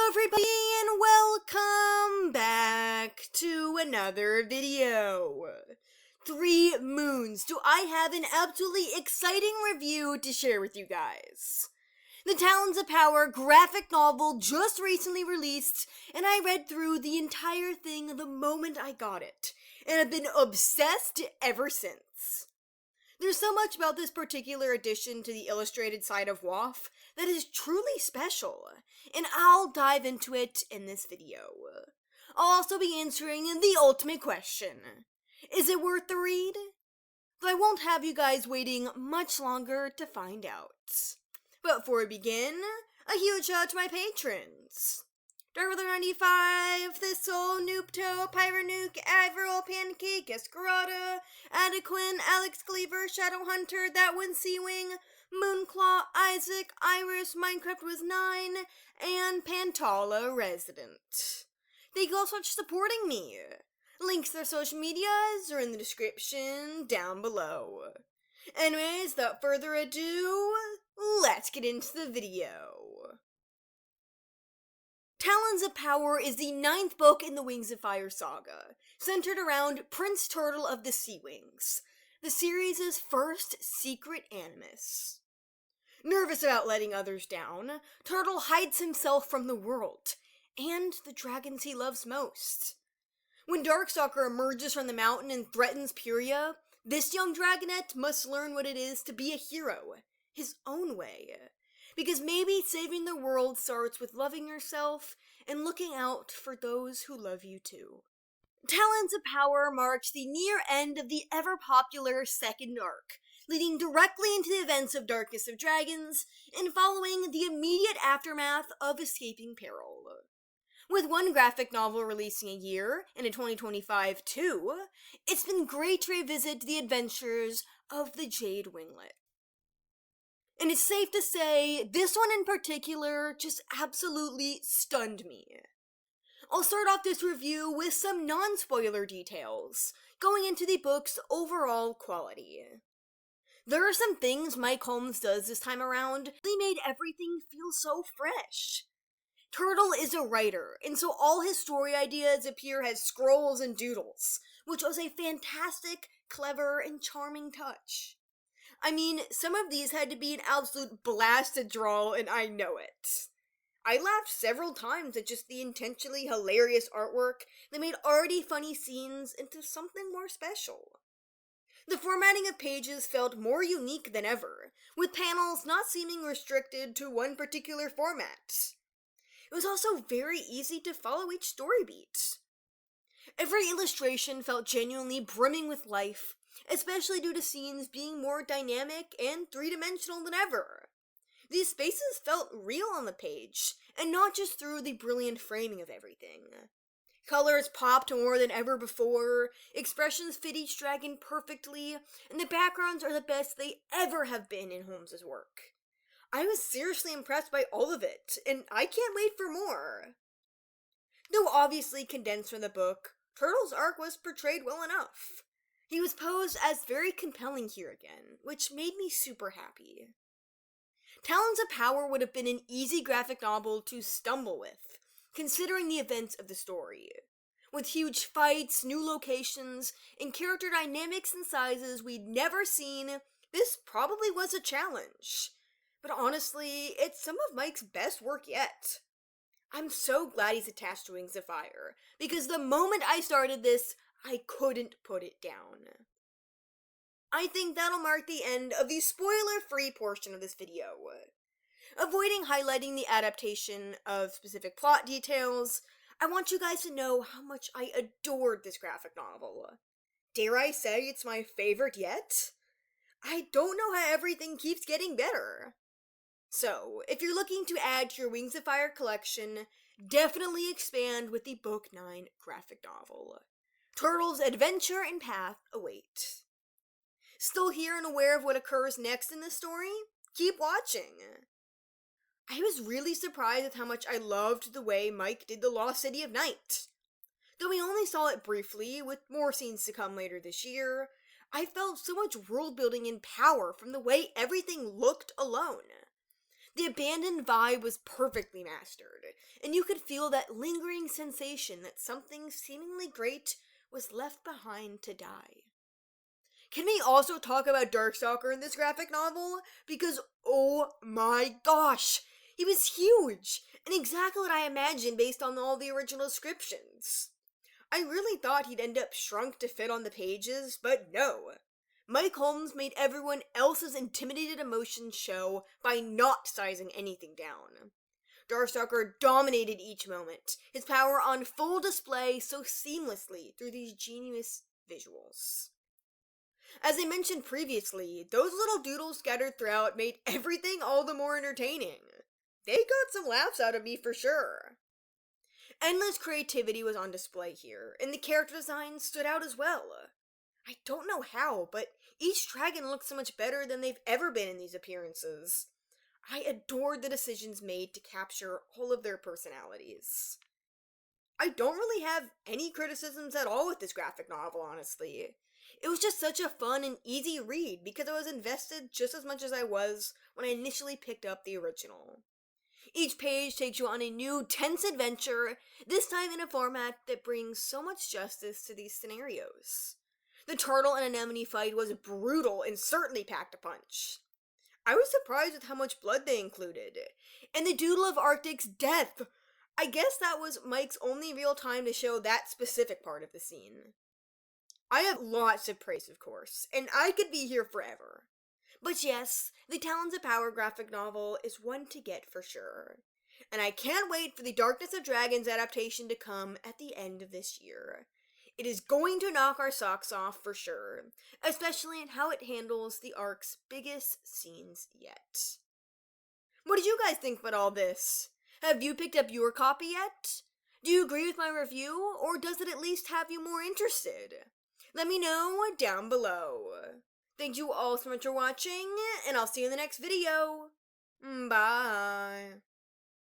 Hello everybody and welcome back to another video. 3 moons. Do I have an absolutely exciting review to share with you guys? The Talons of Power graphic novel just recently released, and I read through the entire thing the moment I got it, and have been obsessed ever since. There's so much about this particular addition to the illustrated side of WoF that is truly special, and I'll dive into it in this video. I'll also be answering the ultimate question: is it worth the read? But I won't have you guys waiting much longer to find out. But before we begin, a huge shout out to my patrons: Darkweather95, Thistle, Noopto, Pyronuke, Admiral, Pancake, Escarada, Adequin, Alex Cleaver, Shadowhunter, That One Seawing, Moonclaw, Isaac, Iris, Minecraft Was 9, and Pantala Resident. Thank you all so much for supporting me. Links to their social medias are in the description down below. Anyways, without further ado, let's get into the video. Talons of Power is the 9th book in the Wings of Fire saga, centered around Prince Turtle of the Sea Wings, the series' first secret animus. Nervous about letting others down, Turtle hides himself from the world, and the dragons he loves most. When Darkstalker emerges from the mountain and threatens Puria, this young dragonette must learn what it is to be a hero, his own way. Because maybe saving the world starts with loving yourself and looking out for those who love you too. Talons of Power marks the near end of the ever-popular second arc, leading directly into the events of Darkness of Dragons and following the immediate aftermath of Escaping Peril. With one graphic novel releasing a year, and in 2025 too, it's been great to revisit the adventures of the Jade Winglet. And it's safe to say, this one in particular just absolutely stunned me. I'll start off this review with some non-spoiler details, going into the book's overall quality. There are some things Mike Holmes does this time around that made everything feel so fresh. Turtle is a writer, and so all his story ideas appear as scrolls and doodles, which was a fantastic, clever, and charming touch. I mean, some of these had to be an absolute blast to draw, and I know it. I laughed several times at just the intentionally hilarious artwork that made already funny scenes into something more special. The formatting of pages felt more unique than ever, with panels not seeming restricted to one particular format. It was also very easy to follow each story beat. Every illustration felt genuinely brimming with life, especially due to scenes being more dynamic and three-dimensional than ever. These spaces felt real on the page, and not just through the brilliant framing of everything. Colors popped more than ever before, expressions fit each dragon perfectly, and the backgrounds are the best they ever have been in Holmes' work. I was seriously impressed by all of it, and I can't wait for more. Though obviously condensed from the book, Turtle's arc was portrayed well enough. He was posed as very compelling here again, which made me super happy. Talons of Power would have been an easy graphic novel to stumble with, considering the events of the story. With huge fights, new locations, and character dynamics and sizes we'd never seen, this probably was a challenge. But honestly, it's some of Mike's best work yet. I'm so glad he's attached to Wings of Fire, because the moment I started this, I couldn't put it down. I think that'll mark the end of the spoiler-free portion of this video. Avoiding highlighting the adaptation of specific plot details, I want you guys to know how much I adored this graphic novel. Dare I say it's my favorite yet? I don't know how everything keeps getting better. So, if you're looking to add to your Wings of Fire collection, definitely expand with the Book 9 graphic novel. Turtle's adventure and path await. Still here and aware of what occurs next in this story? Keep watching! I was really surprised with how much I loved the way Mike did the Lost City of Night. Though we only saw it briefly, with more scenes to come later this year, I felt so much world building and power from the way everything looked alone. The abandoned vibe was perfectly mastered, and you could feel that lingering sensation that something seemingly great was left behind to die. Can we also talk about Darkstalker in this graphic novel? Because, oh my gosh, he was huge, and exactly what I imagined based on all the original descriptions. I really thought he'd end up shrunk to fit on the pages, but no. Mike Holmes made everyone else's intimidated emotions show by not sizing anything down. Darkstalker dominated each moment, his power on full display so seamlessly through these genius visuals. As I mentioned previously, those little doodles scattered throughout made everything all the more entertaining. They got some laughs out of me for sure. Endless creativity was on display here, and the character designs stood out as well. I don't know how, but each dragon looks so much better than they've ever been in these appearances. I adored the decisions made to capture all of their personalities. I don't really have any criticisms at all with this graphic novel, honestly. It was just such a fun and easy read because I was invested just as much as I was when I initially picked up the original. Each page takes you on a new, tense adventure, this time in a format that brings so much justice to these scenarios. The turtle and anemone fight was brutal and certainly packed a punch. I was surprised with how much blood they included. And the Doodle of Arctic's death! I guess that was Mike's only real time to show that specific part of the scene. I have lots of praise, of course, and I could be here forever. But yes, the Talons of Power graphic novel is one to get for sure. And I can't wait for the Darkness of Dragons adaptation to come at the end of this year. It is going to knock our socks off for sure, especially in how it handles the arc's biggest scenes yet. What did you guys think about all this? Have you picked up your copy yet? Do you agree with my review, or does it at least have you more interested? Let me know down below. Thank you all so much for watching, and I'll see you in the next video. Bye.